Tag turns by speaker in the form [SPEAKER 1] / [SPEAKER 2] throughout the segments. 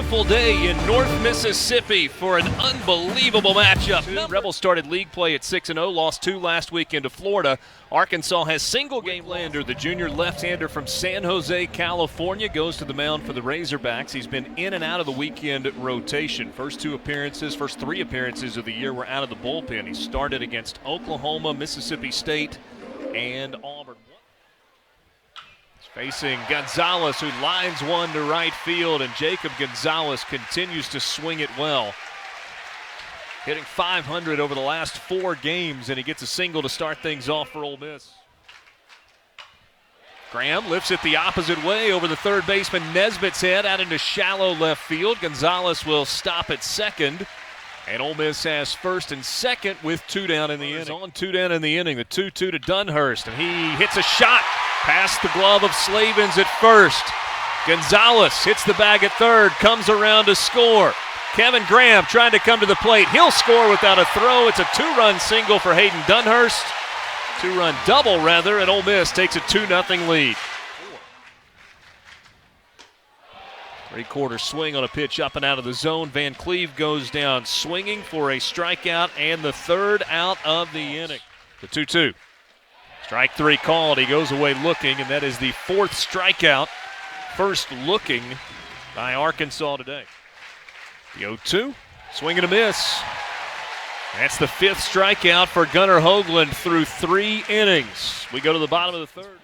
[SPEAKER 1] beautiful day in North Mississippi for an unbelievable matchup. Rebels started league play at 6-0, lost 2 last weekend to Florida. Arkansas has single-game lander. The junior left-hander from San Jose, California, goes to the mound for the Razorbacks. He's been in and out of the weekend rotation. First 3 appearances of the year were out of the bullpen. He started against Oklahoma, Mississippi State, and Auburn. Facing Gonzalez, who lines one to right field, and Jacob Gonzalez continues to swing it well. Hitting .500 over the last 4 games, and he gets a single to start things off for Ole Miss. Graham lifts it the opposite way over the third baseman Nesbitt's head out into shallow left field. Gonzalez will stop at second, and Ole Miss has first and second with 2 down in the inning. On 2 down in the inning, the 2-2 to Dunhurst, and he hits a shot past the glove of Slavens at first. Gonzalez hits the bag at third, comes around to score. Kevin Graham trying to come to the plate. He'll score without a throw. It's a 2-run single for Hayden Dunhurst. 2-run double, rather, and Ole Miss takes a 2-0 lead. 3/4 swing on a pitch up and out of the zone. Van Cleve goes down swinging for a strikeout and the 3rd out of the inning. The 2-2. Strike 3 called. He goes away looking, and that is the 4th strikeout. First looking by Arkansas today. The 0-2. Swing and a miss. That's the 5th strikeout for Gunnar Hoagland through 3 innings. We go to the bottom of the 3rd.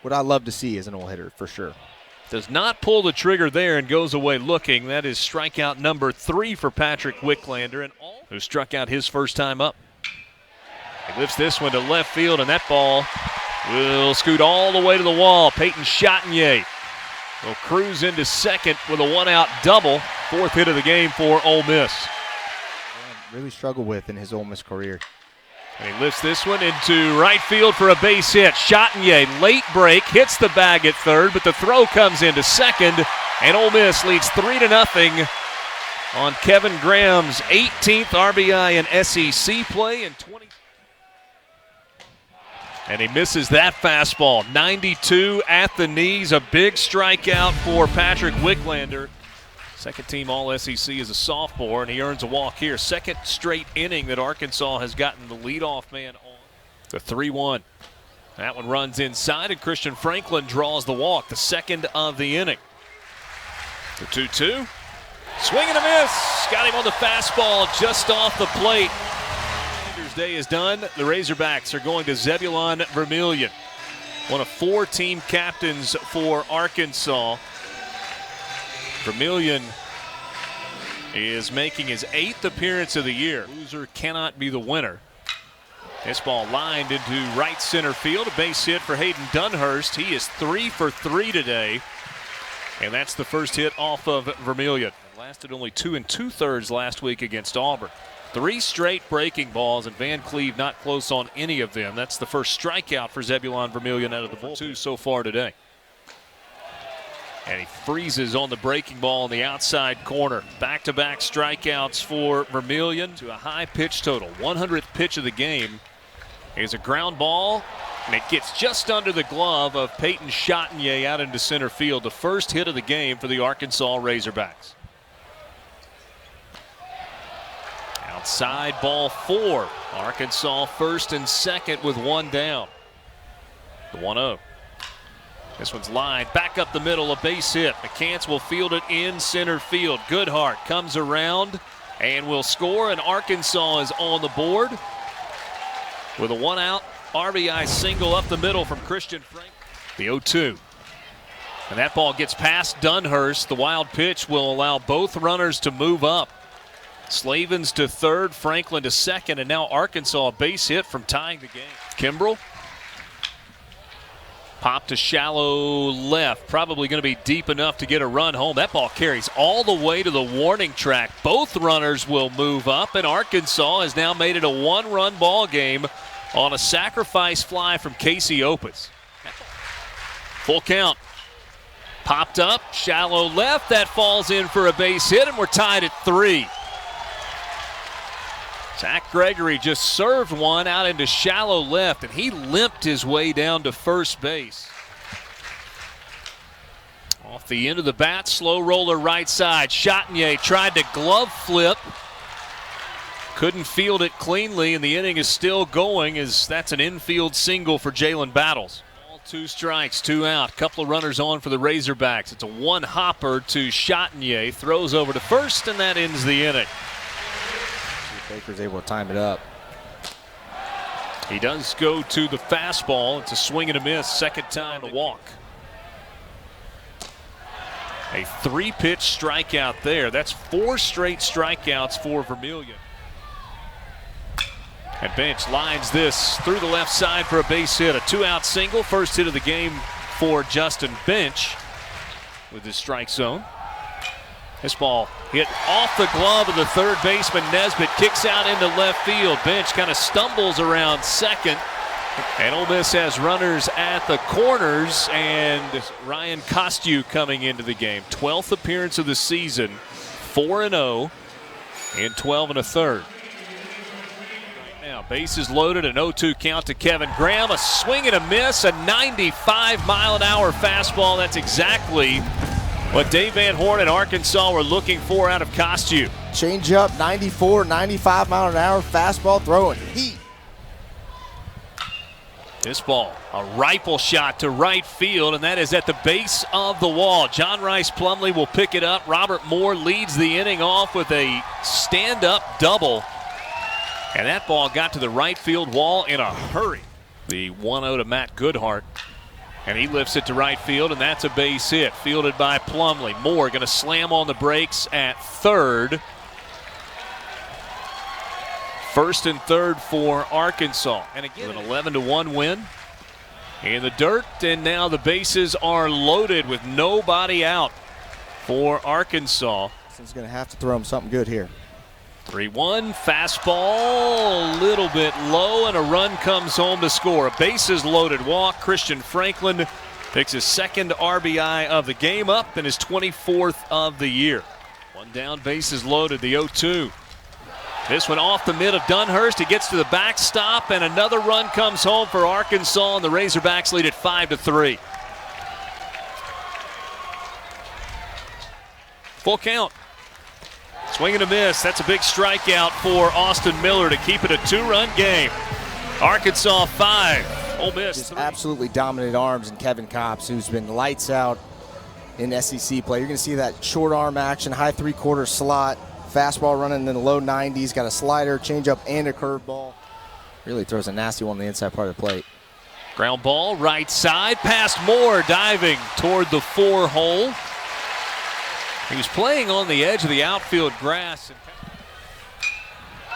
[SPEAKER 2] What I love to see is an old hitter, for sure.
[SPEAKER 1] Does not pull the trigger there and goes away looking. That is strikeout number 3 for Patrick Wicklander, who struck out his first time up. He lifts this one to left field, and that ball will scoot all the way to the wall. Peyton Chatagnier will cruise into second with a 1-out double. 4th hit of the game for Ole Miss.
[SPEAKER 2] Really struggled with in his Ole Miss career.
[SPEAKER 1] And he lifts this one into right field for a base hit. Chatagnier, late break, hits the bag at third, but the throw comes into second, and Ole Miss leads 3-0 on Kevin Graham's 18th RBI in SEC play in 20. And he misses that fastball. 92 at the knees. A big strikeout for Patrick Wicklander. Second team All-SEC as a sophomore, and he earns a walk here. 2nd straight inning that Arkansas has gotten the leadoff man on. The 3-1. That one runs inside, and Christian Franklin draws the walk. The 2nd of the inning. The 2-2. Swing and a miss. Got him on the fastball just off the plate. Day is done. The Razorbacks are going to Zebulon Vermillion, one of 4 team captains for Arkansas. Vermillion is making his 8th appearance of the year. Loser cannot be the winner. This ball lined into right center field. A base hit for Hayden Dunhurst. He is 3 for 3 today, and that's the first hit off of Vermillion. Lasted only 2 2/3 last week against Auburn. 3 straight breaking balls, and Van Cleve not close on any of them. That's the first strikeout for Zebulon Vermillion out of the bullpen. 2 so far today. And he freezes on the breaking ball in the outside corner. Back-to-back strikeouts for Vermillion to a high pitch total. 100th pitch of the game is a ground ball, and it gets just under the glove of Peyton Chatagnier out into center field. The first hit of the game for the Arkansas Razorbacks. Outside ball 4. Arkansas first and second with 1 down. The 1-0. This one's lined back up the middle, a base hit. McCants will field it in center field. Goodhart comes around and will score, and Arkansas is on the board with a 1-out RBI single up the middle from Christian Frank. The 0-2. And that ball gets past Dunhurst. The wild pitch will allow both runners to move up. Slavens to third, Franklin to second, and now Arkansas a base hit from tying the game. Kimbrell popped to shallow left, probably going to be deep enough to get a run home. That ball carries all the way to the warning track. Both runners will move up, and Arkansas has now made it a 1-run ball game on a sacrifice fly from Casey Opus. Full count. Popped up, shallow left. That falls in for a base hit, and we're tied at 3. Zach Gregory just served one out into shallow left, and he limped his way down to first base. Off the end of the bat, slow roller right side. Chatinier tried to glove flip. Couldn't field it cleanly, and the inning is still going as that's an infield single for Jalen Battles. 2 strikes, 2 out. Couple of runners on for the Razorbacks. It's a one-hopper to Chatinier. Throws over to first, and that ends the inning.
[SPEAKER 2] Baker's able to time it up.
[SPEAKER 1] He does go to the fastball. It's a swing and a miss. Second time to walk. A 3-pitch strikeout there. That's 4 straight strikeouts for Vermillion. And Bench lines this through the left side for a base hit. A 2-out single. First hit of the game for Justin Bench with his strike zone. This ball hit off the glove of the third baseman. Nesbitt kicks out into left field. Bench kind of stumbles around second. And Ole Miss has runners at the corners, and Ryan Costu coming into the game. 12th appearance of the season, 4-0 in 12 1/3. Right now, bases loaded, an 0-2 count to Kevin Graham. A swing and a miss, a 95-mile-an-hour fastball. That's exactly what Dave Van Horn and Arkansas were looking for out of Costu.
[SPEAKER 2] Change up, 94, 95-mile-an-hour fastball, throwing heat.
[SPEAKER 1] This ball, a rifle shot to right field, and that is at the base of the wall. John Rice Plumlee will pick it up. Robert Moore leads the inning off with a stand-up double. And that ball got to the right field wall in a hurry. The 1-0 to Matt Goodhart. And he lifts it to right field, and that's a base hit. Fielded by Plumlee. Moore going to slam on the brakes at third. First and third for Arkansas. And again, an 11-1 win in the dirt. And now the bases are loaded with nobody out for Arkansas.
[SPEAKER 2] He's going to have to throw him something good here.
[SPEAKER 1] 3-1, fastball, a little bit low, and a run comes home to score. A bases loaded walk. Christian Franklin picks his second RBI of the game up and his 24th of the year. One down, bases loaded, the 0-2. This one off the mid of Dunhurst. He gets to the backstop, and another run comes home for Arkansas, and the Razorbacks lead at 5-3. Full count. Swing and a miss. That's a big strikeout for Austin Miller to keep it a 2-run game. Arkansas 5, Ole Miss
[SPEAKER 2] Just
[SPEAKER 1] 3.
[SPEAKER 2] absolutely dominant arms in Kevin Copps, who's been lights out in SEC play. You're going to see that short arm action, high 3/4 slot, fastball running in the low 90s, got a slider, changeup, and a curveball. Really throws a nasty one on the inside part of the plate.
[SPEAKER 1] Ground ball, right side, past Moore, diving toward the 4 hole. He was playing on the edge of the outfield grass.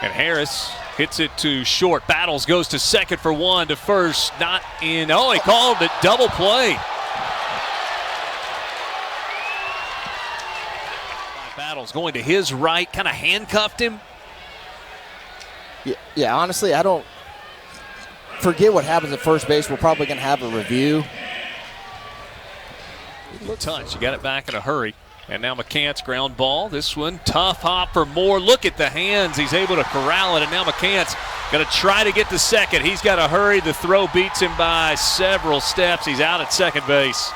[SPEAKER 1] And Harris hits it to short. Battles goes to second for 1, to first, not in. Oh, he called it double play. Battles going to his right, kind of handcuffed him.
[SPEAKER 2] Yeah, honestly, I don't forget what happens at first base. We're probably going to have a review.
[SPEAKER 1] Touch, you got it back in a hurry. And now McCants ground ball. This one, tough hop for Moore. Look at the hands. He's able to corral it, and now McCants going to try to get to second. He's got to hurry. The throw beats him by several steps. He's out at second base.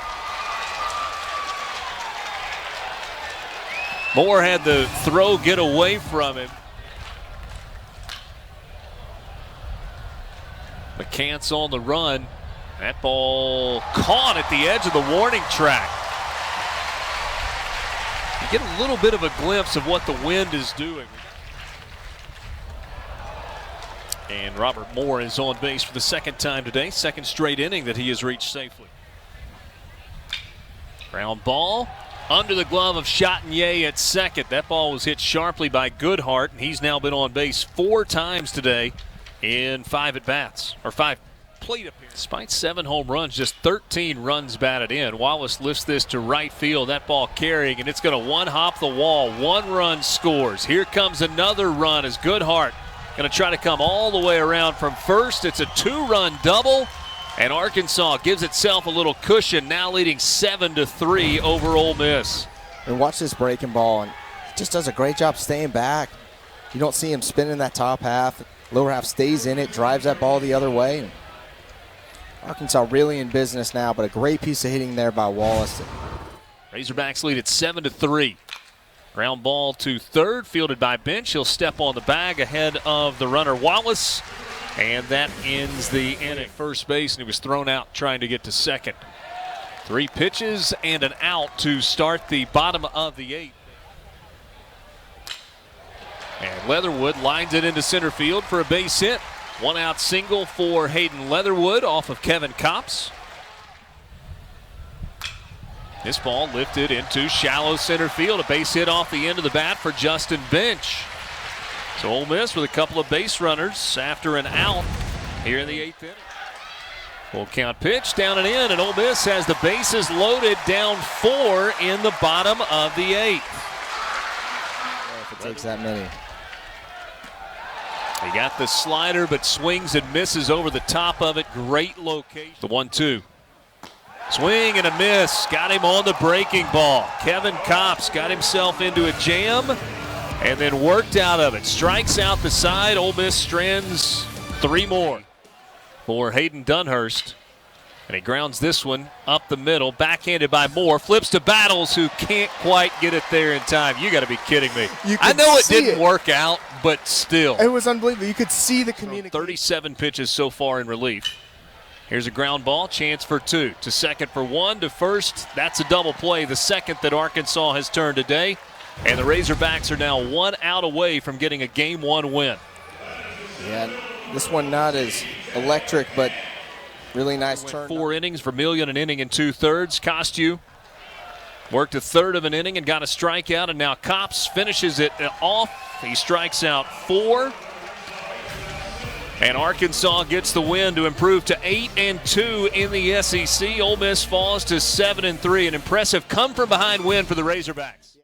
[SPEAKER 1] Moore had the throw get away from him. McCants on the run. That ball caught at the edge of the warning track. You get a little bit of a glimpse of what the wind is doing. And Robert Moore is on base for the second time today. Second straight inning that he has reached safely. Ground ball under the glove of Chatinier at second. That ball was hit sharply by Goodhart, and he's now been on base 4 times today in 5 at-bats, or 5 plate appearances. Despite 7 home runs, just 13 runs batted in. Wallace lifts this to right field. That ball carrying, and it's going to one-hop the wall. 1 run scores. Here comes another run as Goodhart going to try to come all the way around from first. It's a 2-run double, and Arkansas gives itself a little cushion, now leading 7-3 over Ole Miss.
[SPEAKER 2] And watch this breaking ball, and he just does a great job staying back. You don't see him spinning that top half. Lower half stays in it, drives that ball the other way. And Arkansas really in business now, but a great piece of hitting there by Wallace.
[SPEAKER 1] Razorbacks lead at 7-3. Ground ball to third, fielded by Bench. He'll step on the bag ahead of the runner Wallace. And that ends the inning. First base, and he was thrown out trying to get to second. 3 pitches and an out to start the bottom of the 8th. And Leatherwood lines it into center field for a base hit. 1-out single for Hayden Leatherwood off of Kevin Copps. This ball lifted into shallow center field. A base hit off the end of the bat for Justin Bench. So Ole Miss with a couple of base runners after an out here in the 8th inning. Full count pitch down and in, and Ole Miss has the bases loaded, down 4 in the bottom of the 8th.
[SPEAKER 2] If it takes that many.
[SPEAKER 1] He got the slider, but swings and misses over the top of it. Great location. The 1-2. Swing and a miss. Got him on the breaking ball. Kevin Copps got himself into a jam and then worked out of it. Strikes out the side. Ole Miss strands 3 more for Hayden Dunhurst. And he grounds this one up the middle. Backhanded by Moore. Flips to Battles, who can't quite get it there in time. You got to be kidding me. I know it didn't work out, but still.
[SPEAKER 2] It was unbelievable. You could see the communication.
[SPEAKER 1] 37 pitches so far in relief. Here's a ground ball, chance for 2. To second for 1, to first. That's a double play, the second that Arkansas has turned today. And the Razorbacks are now 1 out away from getting a Game 1 win.
[SPEAKER 2] Yeah, this one not as electric, but really nice turn.
[SPEAKER 1] 4 innings. Vermillion an inning and 2/3. Costu worked a third of an inning and got a strikeout, and now Copps finishes it off. He strikes out 4. And Arkansas gets the win to improve to 8-2 in the SEC. Ole Miss falls to 7-3. An impressive come-from-behind win for the Razorbacks.